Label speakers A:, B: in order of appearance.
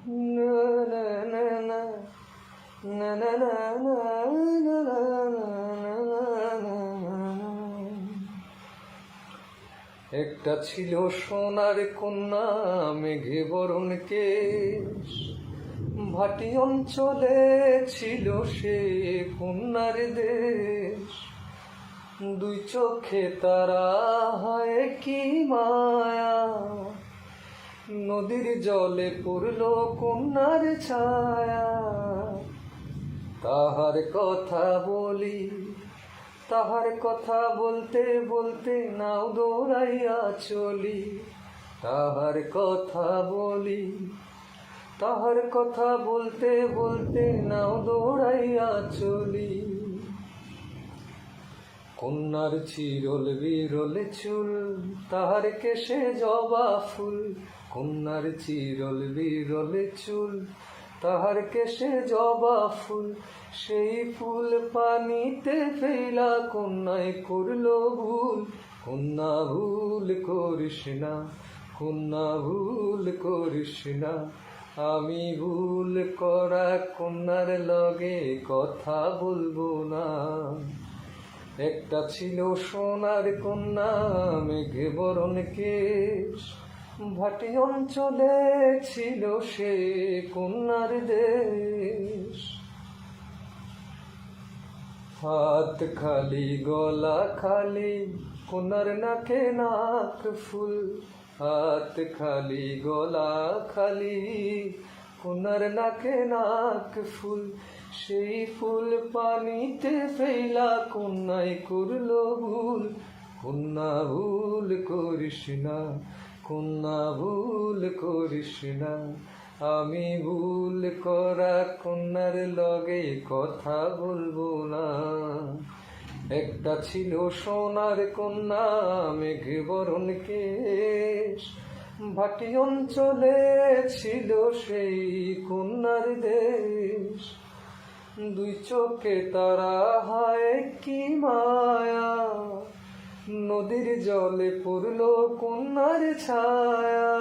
A: একটা ছিল সোনার কন্যা, মেঘে বরণ কেশ, ভাটি অঞ্চলে ছিল সে কন্যার দেশ। দুই চোখে তারা হয় কি মায়া, নদীর জলে পড়ল কন্যার ছায়া। তাহার কথা বলি, তাহার কথা বলতে বলতে নাও দৌড়াইয়া চলি। তাহার কথা বলি, তাহার কথা বলতে বলতে নাও দৌড়াইয়া চলি। কন্যার চিরল বিরল চুল, তাহার কেশে জবা ফুল। কন্যার চিরল বিরল চুল, তাহার কেশে জবা ফুল। সেই ফুল পানিতে ফেলা কন্যায় করল ভুল। কন্যা ভুল করিস না, কন্যা ভুল করিস না। আমি ভুল করা কন্যার লগে কথা বলবো না। একটা ছিল সোনার কন্যা, মেঘে বরণ কেশ, ভাটি অঞ্চলে ছিল সে কন্যার দেশ। হাত খালি গলা খালি, কন্যার নাকে নাক ফুল। হাত খালি গলা খালি, কন্যার নাকে নাক ফুল। সেই ফুল পানিতে ফেলা কন্যায় করল ভুল। কন্যা ভুল করিস না, কন্যা ভুল করিস না। আমি ভুল করা কন্যার লগে কথা বলবো না। একটা ছিল সোনার কন্যা, মেঘে বরণ কেশ, ভাটি অঞ্চলে ছিল সেই কন্যার দেশ। দুই চোখে তারা হয় কি মায়া, নদীর জলে পড়ল কন্যার ছায়া।